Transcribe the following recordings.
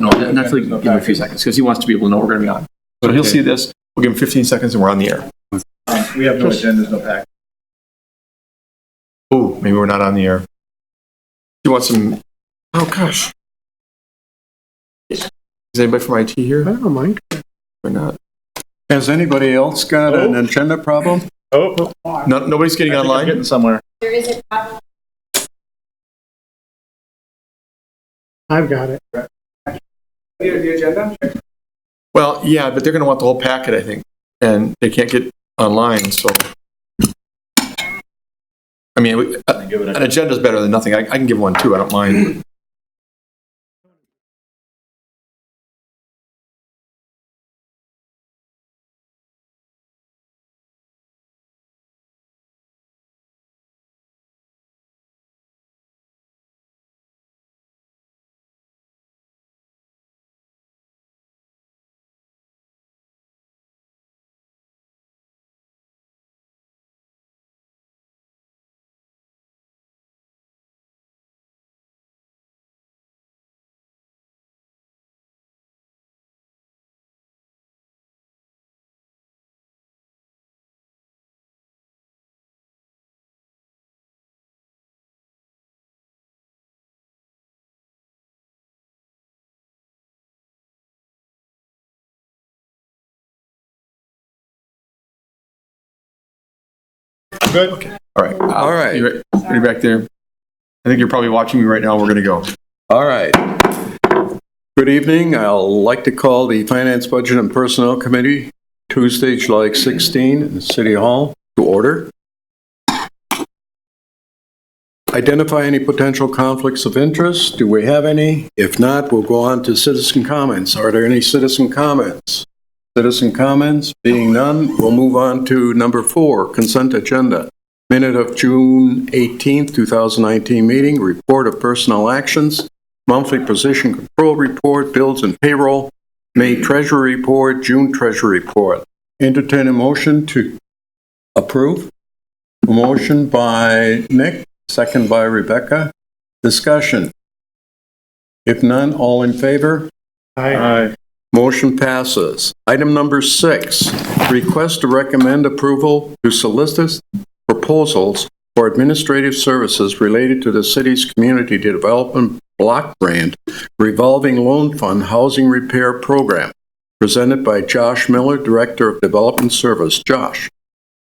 let know. Definitely give him a few seconds because he wants to be able to know we're going to be on. So he'll see this. We'll give him 15 seconds and we're on the air. We have no agendas, no pack. Oh, maybe we're not on the air. You want some? Oh gosh. Is anybody from IT here? I don't mind. Or not? Has anybody else got an agenda problem? Oh, No, nobody's getting online. I'm getting somewhere. There is a problem. I've got it. The agenda? Well, yeah, but they're going to want the whole packet, I think, and they can't get online. So, I mean, an agenda is better than nothing. I can give one too. I don't mind. Good. Okay. All right. All right. You ready back there? I think you're probably watching me right now. We're going to go. All right. Good evening. I'd like to call the Finance, Budget, and Personnel Committee Tuesday, July 16 in City Hall to order. Identify any potential conflicts of interest. Do we have any? If not, we'll go on to citizen comments. Are there any citizen comments? Citizen comments? Being none, we'll move on to number 4, consent agenda. Minute of June 18th, 2019 meeting, report of personnel actions, monthly position control report, bills and payroll, May treasury report, June treasury report. Entertain a motion to approve. A motion by Nick, second by Rebecca. Discussion. If none, all in favor? Aye. Motion passes. Item number 6, request to recommend approval to solicit proposals for administrative services related to the city's community development block grant revolving loan fund housing repair program, presented by Josh Miller, Director of Development Service. Josh.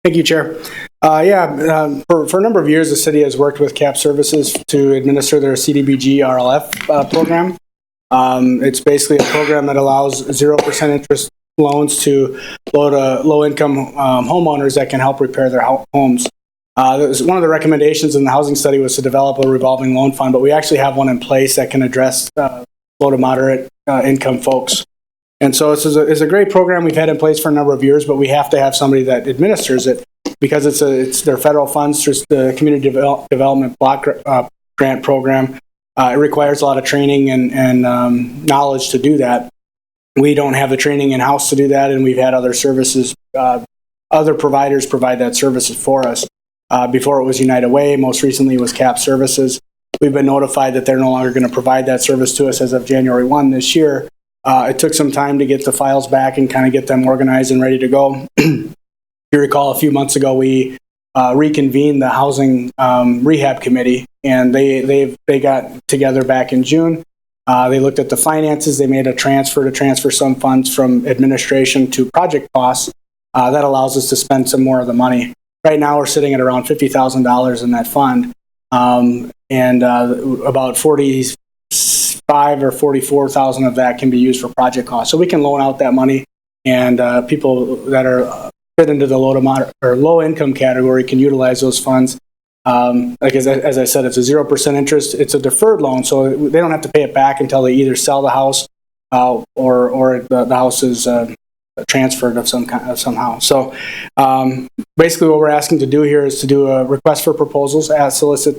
Thank you, Chair. For a number of years, the city has worked with CAP Services to administer their CDBG RLF program. It's basically a program that allows 0% interest loans to low-income homeowners that can help repair their homes. One of the recommendations in the housing study was to develop a revolving loan fund, but we actually have one in place that can address low to moderate income folks. And so it's a great program we've had in place for a number of years, but we have to have somebody that administers it because it's their federal funds through the Community Development Block Grant Program. It requires a lot of training and knowledge to do that. We don't have the training in-house to do that, and we've had other services, other providers provide that services for us. Before it was United Way, most recently it was CAP Services. We've been notified that they're no longer going to provide that service to us as of January 1 this year. It took some time to get the files back and kind of get them organized and ready to go. You recall a few months ago we reconvened the Housing Rehab Committee, and they got together back in June. They looked at the finances. They made a transfer to transfer some funds from administration to project costs. That allows us to spend some more of the money. Right now we're sitting at around $50,000 in that fund, and about 45 or 44,000 of that can be used for project costs. So we can loan out that money, and people that are fit into the low to moderate or low income category can utilize those funds. As I said, it's a 0% interest. It's a deferred loan, so they don't have to pay it back until they either sell the house or the house is transferred of somehow. So basically what we're asking to do here is to do a request for proposals, solicit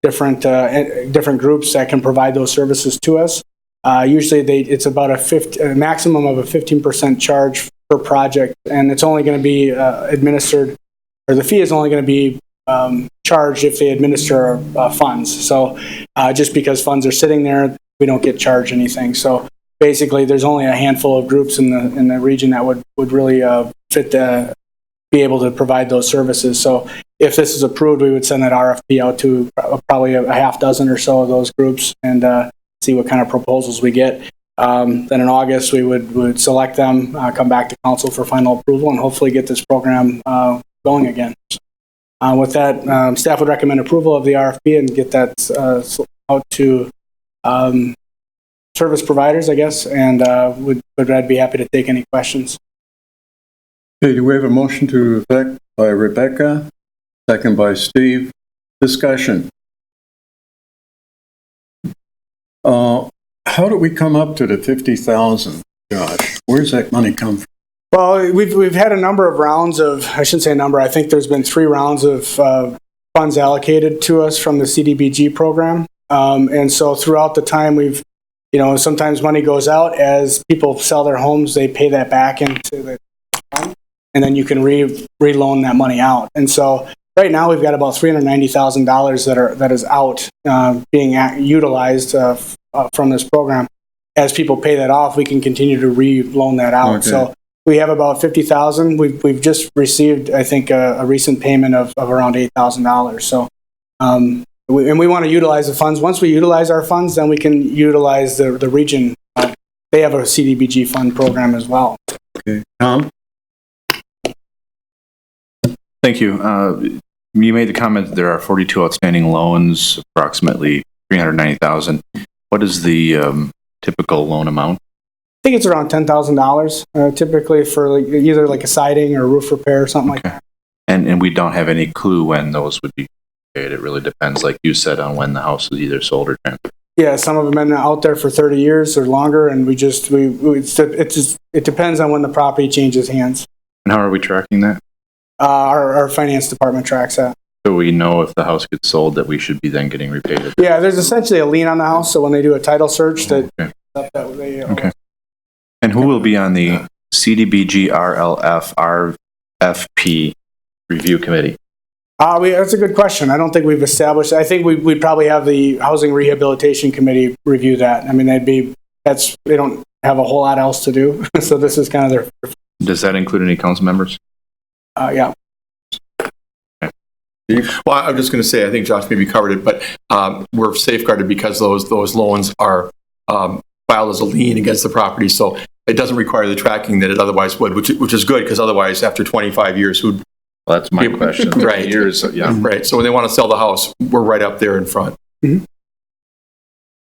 different groups that can provide those services to us. Usually it's about a maximum of a 15% charge per project, and it's only going to be administered, or the fee is only going to be charged if they administer funds. So just because funds are sitting there, we don't get charged anything. So basically, there's only a handful of groups in the region that would really fit be able to provide those services. So if this is approved, we would send that RFP out to probably a half dozen or so of those groups and see what kind of proposals we get. Then in August, we would select them, come back to council for final approval, and hopefully get this program going again. With that, staff would recommend approval of the RFP and get that out to service providers, I guess, and I'd be happy to take any questions. Okay, do we have a motion to effect by Rebecca, second by Steve? Discussion. How do we come up to the 50,000, Josh? Where's that money come from? Well, we've had a number of rounds of, I shouldn't say a number, I think there's been 3 rounds of funds allocated to us from the CDBG program. And so throughout the time sometimes money goes out as people sell their homes, they pay that back into the fund, and then you can re-loan that money out. And so right now we've got about $390,000 that is out being utilized from this program. As people pay that off, we can continue to re-loan that out. Okay. So we have about $50,000. We've just received, I think, a recent payment of around $8,000. So, we want to utilize the funds. Once we utilize our funds, then we can utilize the region. They have a CDBG fund program as well. Okay, Tom? Thank you. You made the comment that there are 42 outstanding loans, approximately $390,000. What is the typical loan amount? I think it's around $10,000, typically for either a siding or roof repair or something like that. And we don't have any clue when those would be paid. It really depends, like you said, on when the house is either sold or transferred. Yeah, some of them have been out there for 30 years or longer, and it depends on when the property changes hands. And how are we tracking that? Our finance department tracks that. So we know if the house gets sold that we should be then getting repaid. Yeah, there's essentially a lien on the house, so when they do a title search, Okay. Okay. And who will be on the CDBG RLF RFP review committee? That's a good question. I don't think we've established. I think we'd probably have the Housing Rehabilitation Committee review that. I mean, they don't have a whole lot else to do, so this is kind of their. Does that include any council members? Yeah. Well, I'm just going to say, I think Josh maybe covered it, but we're safeguarded because those loans are filed as a lien against the property, so it doesn't require the tracking that it otherwise would, which is good, because otherwise, after 25 years, Well, that's my question. Right. Years, yeah. Right. So when they want to sell the house, we're right up there in front. Mm-hmm.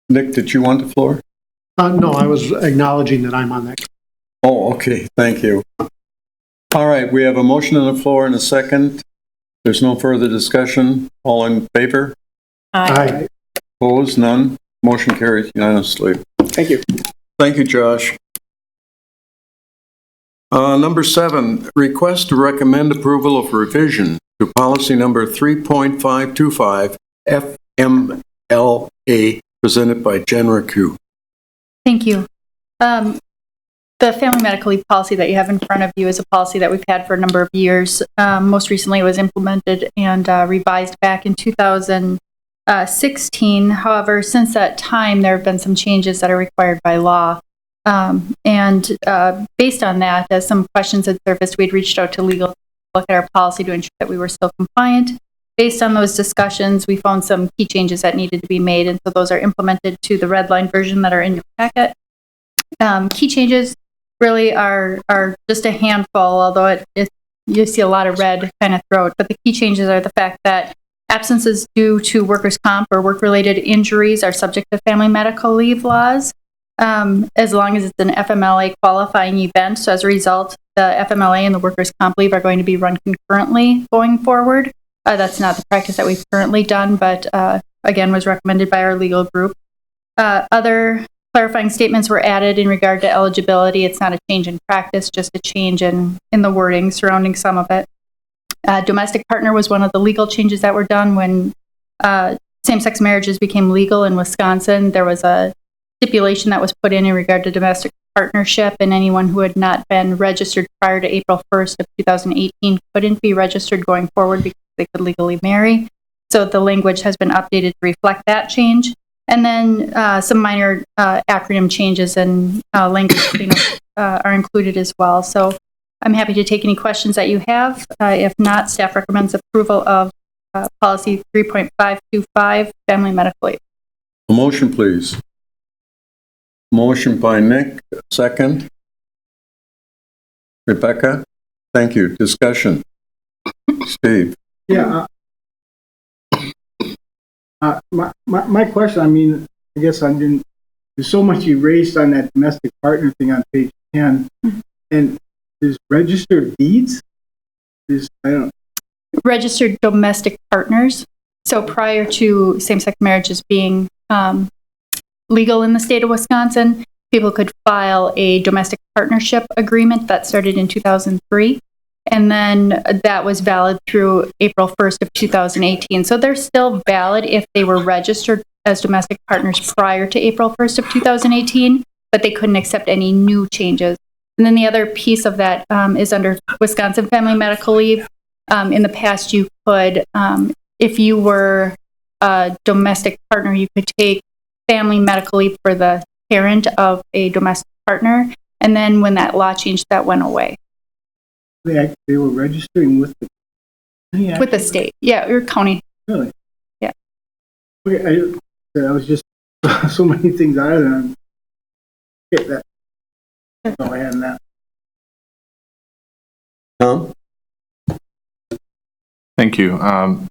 Nick, did you want the floor? No, I was acknowledging that I'm on that. Oh, okay, thank you. All right, we have a motion on the floor and a second. There's no further discussion. All in favor? Aye. Opposed? None. Motion carries unanimously. Thank you. Thank you, Josh. Number 7, request to recommend approval of revision to policy number 3.525 FMLA presented by Jen Raku. Thank you. The family medical leave policy that you have in front of you is a policy that we've had for a number of years. Most recently, it was implemented and revised back in 2016. However, since that time, there have been some changes that are required by law. And based on that, as some questions had surfaced, we'd reached out to legal to look at our policy to ensure that we were still compliant. Based on those discussions, we found some key changes that needed to be made, and so those are implemented to the red line version that are in your packet. Key changes really are just a handful, although you see a lot of red kind of throughout. But the key changes are the fact that absences due to workers' comp or work-related injuries are subject to family medical leave laws, as long as it's an FMLA qualifying event. So as a result, the FMLA and the workers' comp leave are going to be run concurrently going forward. That's not the practice that we've currently done, but again, was recommended by our legal group. Other clarifying statements were added in regard to eligibility. It's not a change in practice, just a change in the wording surrounding some of it. Domestic partner was one of the legal changes that were done when same-sex marriages became legal in Wisconsin. There was a stipulation that was put in regard to domestic partnership, and anyone who had not been registered prior to April 1st of 2018 couldn't be registered going forward because they could legally marry. So the language has been updated to reflect that change. And then some minor acronym changes and language cleanup are included as well. So I'm happy to take any questions that you have. If not, staff recommends approval of policy 3.525, family medical leave. A motion, please. Motion by Nick, second. Rebecca, thank you. Discussion. Steve. Yeah. My question, I mean, I guess I didn't, there's so much erased on that domestic partner thing on page 10. And there's registered deeds? I don't. Registered domestic partners. So prior to same-sex marriages being legal in the state of Wisconsin, people could file a domestic partnership agreement that started in 2003. And then that was valid through April 1st of 2018. So they're still valid if they were registered as domestic partners prior to April 1st of 2018, but they couldn't accept any new changes. And then the other piece of that is under Wisconsin Family Medical Leave. In the past, you could, if you were a domestic partner, you could take family medical leave for the parent of a domestic partner. And then when that law changed, that went away. They were registering with the county? With the state. Yeah, or county. Really? Yeah. Okay, I was just so many things out of there. Get that. That's all I had in that. Tom? Thank you.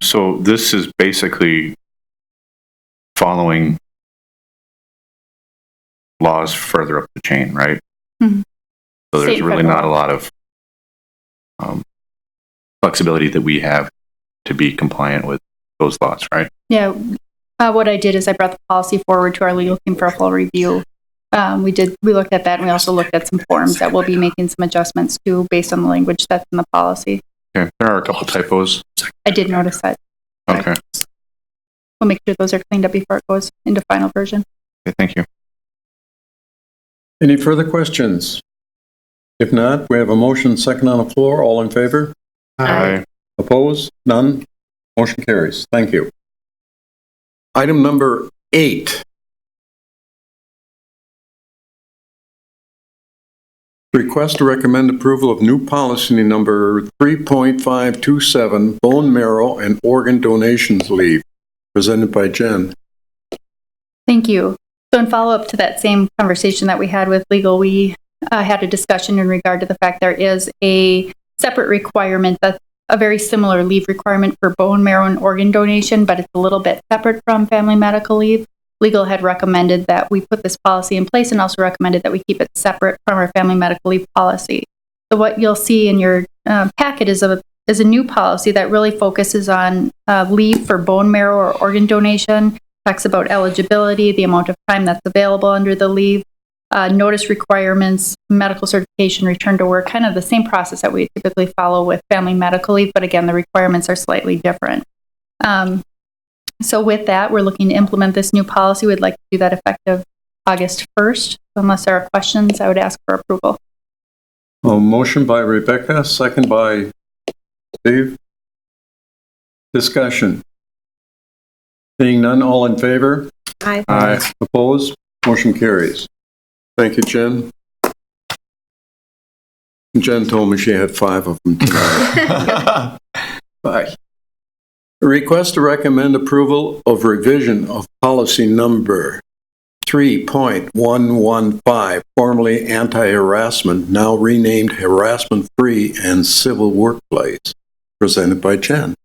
So this is basically following laws further up the chain, right? Mm-hmm. So there's State really federal. not a lot of flexibility that we have to be compliant with those laws, right? Yeah. What I did is I brought the policy forward to our legal team for a full review. We looked at that, and we also looked at some forms that we'll be making some adjustments to based on the language that's in the policy. Okay. There are a couple typos. I did notice that. Okay. We'll make sure those are cleaned up before it goes into final version. Okay, thank you. Any further questions? If not, we have a motion second on the floor. All in favor? Aye. Opposed? None? Motion carries. Thank you. Item number 8. Request to recommend approval of new policy number 3.527, bone marrow and organ donations leave, presented by Jen. Thank you. So in follow-up to that same conversation that we had with legal, we had a discussion in regard to the fact there is a separate requirement, that's a very similar leave requirement for bone marrow and organ donation, but it's a little bit separate from family medical leave. Legal had recommended that we put this policy in place and also recommended that we keep it separate from our family medical leave policy. So what you'll see in your packet is a new policy that really focuses on leave for bone marrow or organ donation, talks about eligibility, the amount of time that's available under the leave, notice requirements, medical certification, return to work, kind of the same process that we typically follow with family medical leave, but again, the requirements are slightly different. So with that, we're looking to implement this new policy. We'd like to do that effective August 1st. So unless there are questions, I would ask for approval. A motion by Rebecca, second by Steve. Discussion. Seeing none, all in favor? Aye. Aye. Opposed? Motion carries. Thank you, Jen. Jen told me she had 5 of them tonight. Bye. Request to recommend approval of revision of policy number 3.115, formerly anti-harassment, now renamed Harassment-Free and Civil Workplace, presented by Jen.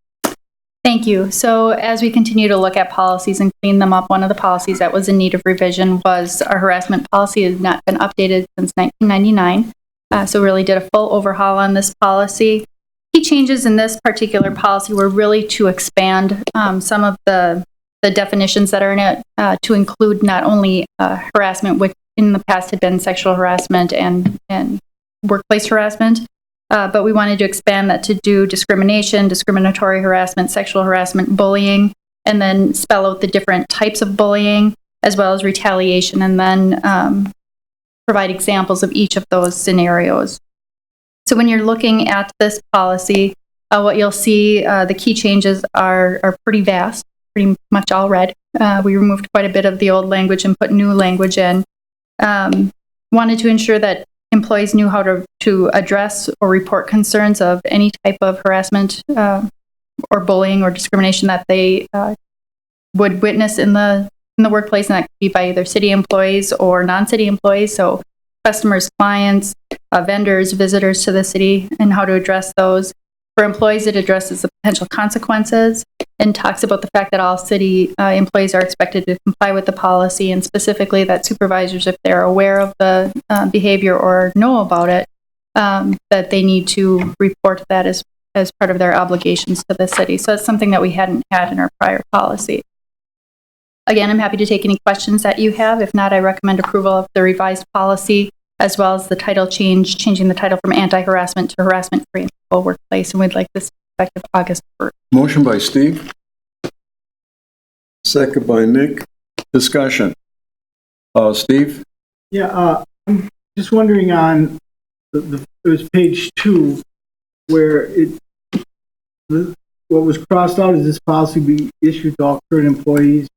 Thank you. So as we continue to look at policies and clean them up, one of the policies that was in need of revision was our harassment policy. It has not been updated since 1999. So really did a full overhaul on this policy. Key changes in this particular policy were really to expand some of the definitions that are in it to include not only harassment, which in the past had been sexual harassment and workplace harassment, but we wanted to expand that to do discrimination, discriminatory harassment, sexual harassment, bullying, and then spell out the different types of bullying, as well as retaliation, and then provide examples of each of those scenarios. So when you're looking at this policy, what you'll see, the key changes are pretty vast, pretty much all read. We removed quite a bit of the old language and put new language in. Wanted to ensure that employees knew how to address or report concerns of any type of harassment or bullying or discrimination that they would witness in the workplace, and that could be by either city employees or non-city employees, so customers, clients, vendors, visitors to the city, and how to address those. For employees, it addresses the potential consequences and talks about the fact that all city employees are expected to comply with the policy, and specifically that supervisors, if they're aware of the behavior or know about it, that they need to report that as part of their obligations to the city. So it's something that we hadn't had in our prior policy. Again, I'm happy to take any questions that you have. If not, I recommend approval of the revised policy, as well as the title changing the title from anti-harassment to harassment-free civil workplace. And we'd like this effective August 1st. Motion by Steve. Second by Nick. Discussion. Steve? Yeah, I'm just wondering on it was page 2, where what was crossed out is this policy be issued to all current employees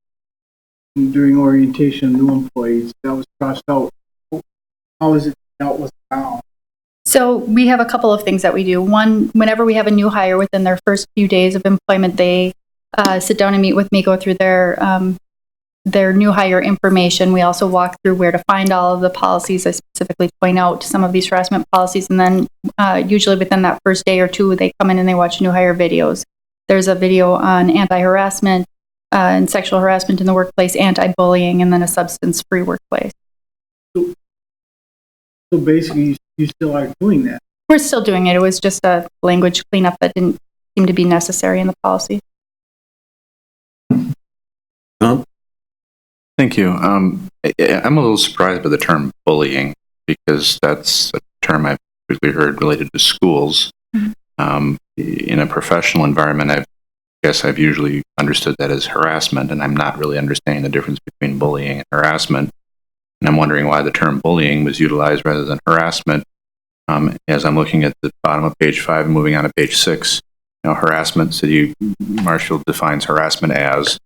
during orientation of new employees. That was crossed out. How is it dealt with now? So we have a couple of things that we do. One, whenever we have a new hire within their first few days of employment, they sit down and meet with me, go through their new hire information. We also walk through where to find all of the policies. I specifically point out some of these harassment policies, and then usually within that first day or two, they come in and they watch new hire videos. There's a video on anti-harassment and sexual harassment in the workplace, anti-bullying, and then a substance-free workplace. So basically, you still are doing that. We're still doing it. It was just a language cleanup that didn't seem to be necessary in the policy. Tom? Thank you. I'm a little surprised by the term bullying, because that's a term I've typically heard related to schools. In a professional environment, I guess I've usually understood that as harassment, and I'm not really understanding the difference between bullying and harassment. And I'm wondering why the term bullying was utilized rather than harassment. As I'm looking at the bottom of page 5 and moving on to page 6, harassment, City Marshal defines harassment as,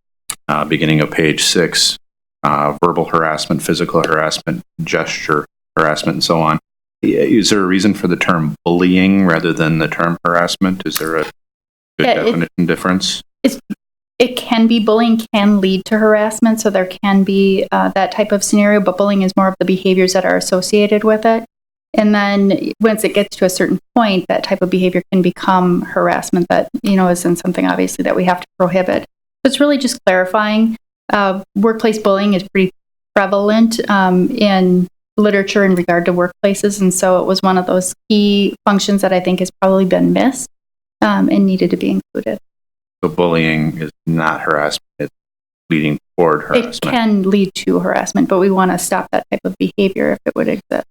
beginning of page 6, verbal harassment, physical harassment, gesture harassment, and so on. Is there a reason for the term bullying rather than the term harassment? Is there a good definition difference? It can be, bullying can lead to harassment, so there can be that type of scenario, but bullying is more of the behaviors that are associated with it. And then once it gets to a certain point, that type of behavior can become harassment that, isn't something obviously that we have to prohibit. So it's really just clarifying. Workplace bullying is pretty prevalent in literature in regard to workplaces, and so it was one of those key functions that I think has probably been missed and needed to be included. So bullying is not harassment, it's leading toward harassment. It can lead to harassment, but we want to stop that type of behavior if it would exist.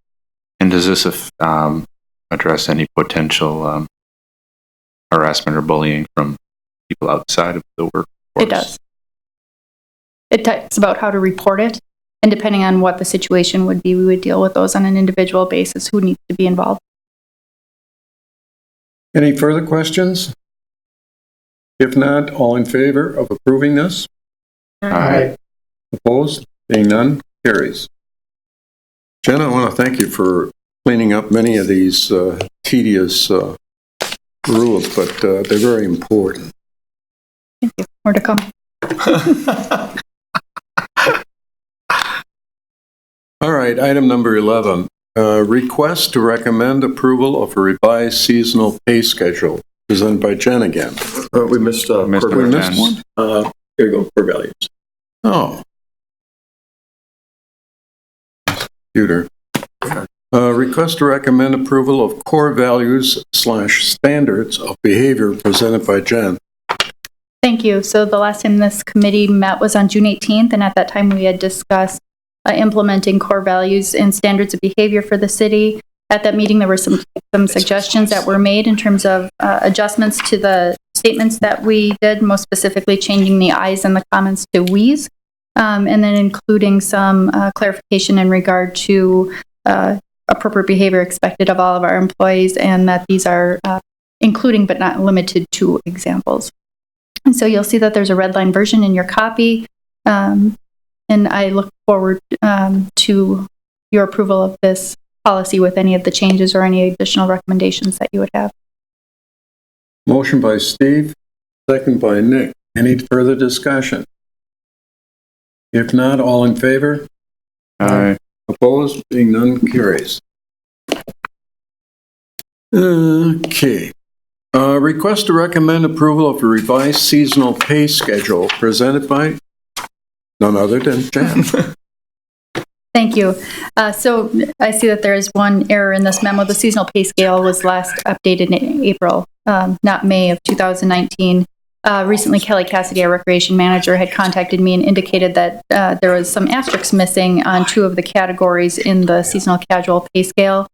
And does this address any potential harassment or bullying from people outside of the workforce? It does. It talks about how to report it, and depending on what the situation would be, we would deal with those on an individual basis, who needs to be involved. Any further questions? If not, all in favor of approving this? Aye. Opposed? Being none, carries. Jen, I want to thank you for cleaning up many of these tedious rules, but they're very important. Thank you. More to come. All right, item number 11. Request to recommend approval of a revised seasonal pay schedule, presented by Jen again. We missed We missed Jen. one? Here you go, core values. Oh. Computer. Request to recommend approval of core values / standards of behavior, presented by Jen. Thank you. So the last time this committee met was on June 18th, and at that time we had discussed implementing core values and standards of behavior for the city. At that meeting, there were some suggestions that were made in terms of adjustments to the statements that we did, most specifically changing the I's and the comments to we's, and then including some clarification in regard to appropriate behavior expected of all of our employees, and that these are including but not limited to examples. And so you'll see that there's a red line version in your copy. And I look forward to your approval of this policy with any of the changes or any additional recommendations that you would have. Motion by Steve, second by Nick. Any further discussion? If not, all in favor? Aye. Opposed? Being none, carries. Okay. Request to recommend approval of a revised seasonal pay schedule presented by none other than Jan. Thank you. So I see that there is one error in this memo. The seasonal pay scale was last updated in April, not May of 2019. Recently, Kelly Cassidy, our recreation manager, had contacted me and indicated that there was some asterisks missing on 2 of the categories in the seasonal casual pay scale.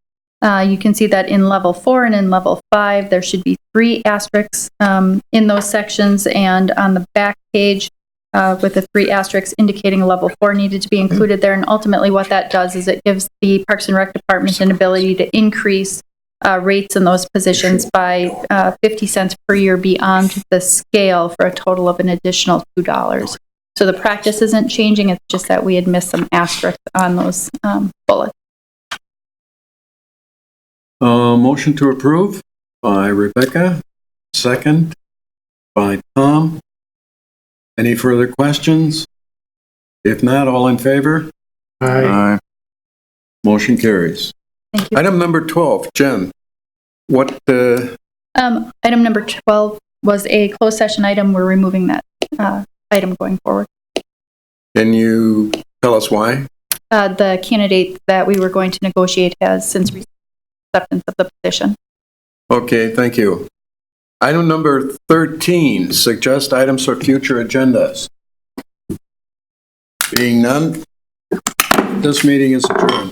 You can see that in level 4 and in level 5, there should be 3 asterisks in those sections, and on the back page with the 3 asterisks indicating level 4 needed to be included there. And ultimately what that does is it gives the Parks and Rec Department an ability to increase rates in those positions by 50 cents per year beyond the scale for a total of an additional $2. So the practice isn't changing, it's just that we had missed some asterisks on those bullets. Motion to approve by Rebecca, second by Tom. Any further questions? If not, all in favor? Aye. Motion carries. Thank you. Item number 12, Jen. What, Item number 12 was a closed session item. We're removing that item going forward. can you tell us why? The candidate that we were going to negotiate has since received acceptance of the position. Okay, thank you. Item number 13, suggest items for future agendas. Being none, this meeting is adjourned.